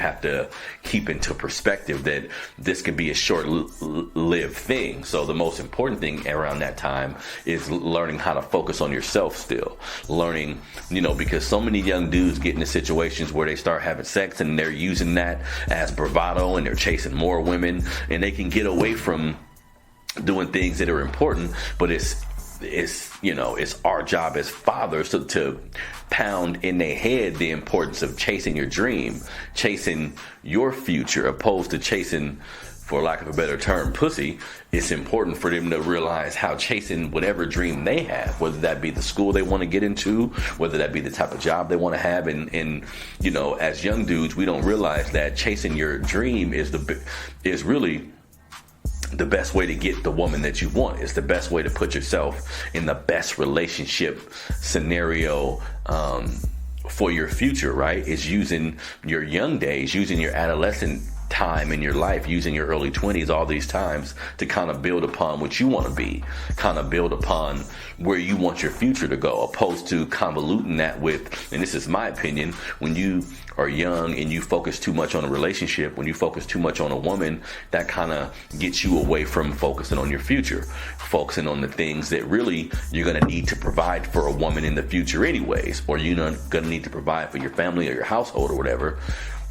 have to keep into perspective that this can be a short-lived thing. So the most important thing around that time is learning how to focus on yourself still. Learning, because so many young dudes get into situations where they start having sex and they're using that as bravado and they're chasing more women, and they can get away from doing things that are important, but it's our job as fathers to pound in their head the importance of chasing your dream, chasing your future, opposed to chasing, for lack of a better term, pussy. It's important for them to realize how chasing whatever dream they have, whether that be the school they want to get into, whether that be the type of job they want to have, and as young dudes, we don't realize that chasing your dream is really the best way to get the woman that you want. It's the best way to put yourself in the best relationship scenario for your future, right? Is using your young days, using your adolescent time in your life, using your early 20s, all these times to kind of build upon what you want to be, kind of build upon where you want your future to go, opposed to convoluting that with, and this is my opinion, when you are young and you focus too much on a relationship, when you focus too much on a woman, that kind of gets you away from focusing on your future, focusing on the things that really you're going to need to provide for a woman in the future anyways, or you're going to need to provide for your family or your household or whatever.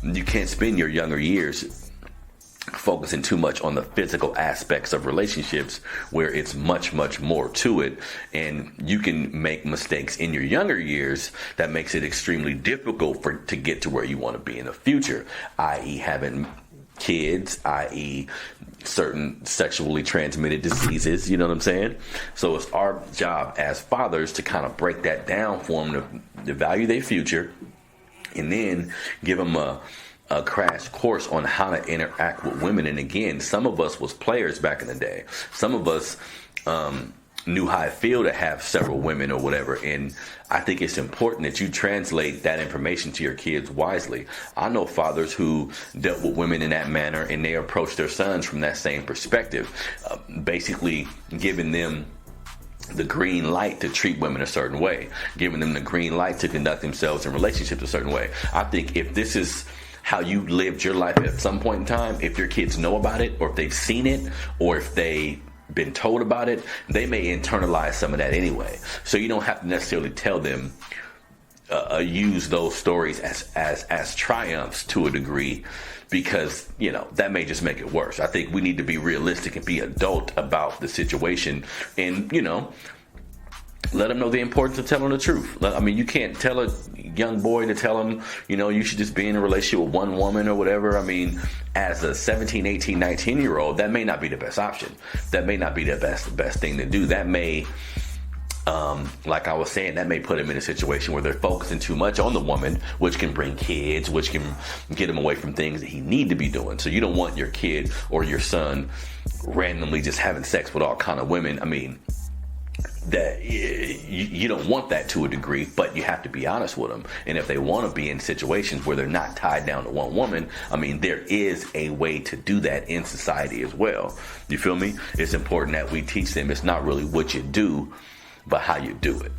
You can't spend your younger years focusing too much on the physical aspects of relationships, where it's much, much more to it. And you can make mistakes in your younger years that makes it extremely difficult to get to where you want to be in the future, i.e. having kids, i.e. certain sexually transmitted diseases, you know what I'm saying? So it's our job as fathers to kind of break that down for them, to value their future, and then give them a crash course on how to interact with women. And again, some of us was players back in the day. Some of us knew how it feel to have several women or whatever. And I think it's important that you translate that information to your kids wisely. I know fathers who dealt with women in that manner, and they approached their sons from that same perspective, basically giving them the green light to treat women a certain way, giving them the green light to conduct themselves in relationships a certain way. I think if this is how you lived your life at some point in time, if your kids know about it, or if they've seen it, or if they've been told about it, they may internalize some of that anyway. So you don't have to necessarily tell them, use those stories as triumphs to a degree, because that may just make it worse. I think we need to be realistic and be adult about the situation, and let them know the importance of telling the truth. I mean, you can't tell a young boy to tell him, you should just be in a relationship with one woman or whatever. I mean, as a 17, 18, 19-year-old, that may not be the best option. That may not be the best thing to do. That may, like I was saying, that may put him in a situation where they're focusing too much on the woman, which can bring kids, which can get him away from things that he need to be doing. So you don't want your kid or your son randomly just having sex with all kind of women. I mean, that you don't want that to a degree, but you have to be honest with them. And if they want to be in situations where they're not tied down to one woman, I mean, there is a way to do that in society as well. You feel me? It's important that we teach them it's not really what you do, but how you do it.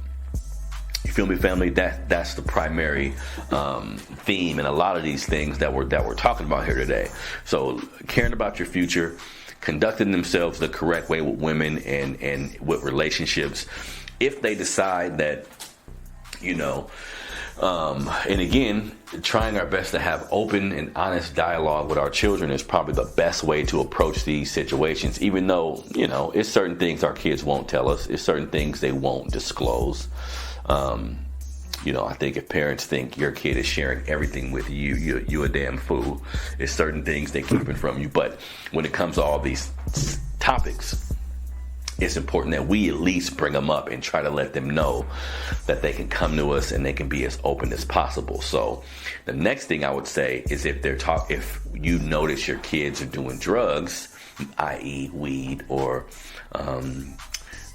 You feel me, family? That's the primary theme in a lot of these things that we're talking about here today. So caring about your future, conducting themselves the correct way with women and with relationships. If they decide that, and again, trying our best to have open and honest dialogue with our children is probably the best way to approach these situations, even though, it's certain things our kids won't tell us. It's certain things they won't disclose. I think if parents think your kid is sharing everything with you a damn fool. It's certain things they're keeping from you. But when it comes to all these topics, it's important that we at least bring them up and try to let them know that they can come to us and they can be as open as possible. So the next thing I would say is if you notice your kids are doing drugs, i.e. weed, or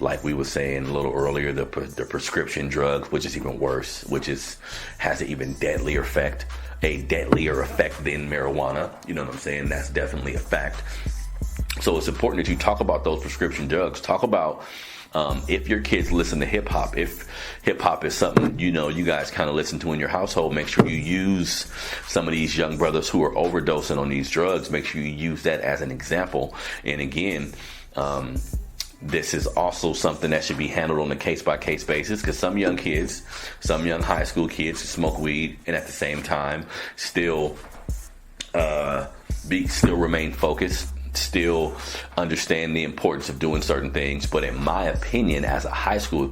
like we were saying a little earlier, the prescription drugs, which is even worse, has an even deadlier effect than marijuana. You know what I'm saying? That's definitely a fact. So it's important that you talk about those prescription drugs. Talk about If your kids listen to hip hop, if hip hop is something you guys kind of listen to in your household, make sure you use some of these young brothers who are overdosing on these drugs. Make sure you use that as an example. And again, this is also something that should be handled on a case-by-case basis, because some young high school kids smoke weed and at the same time still remain focused, still understand the importance of doing certain things. But in my opinion, as a high school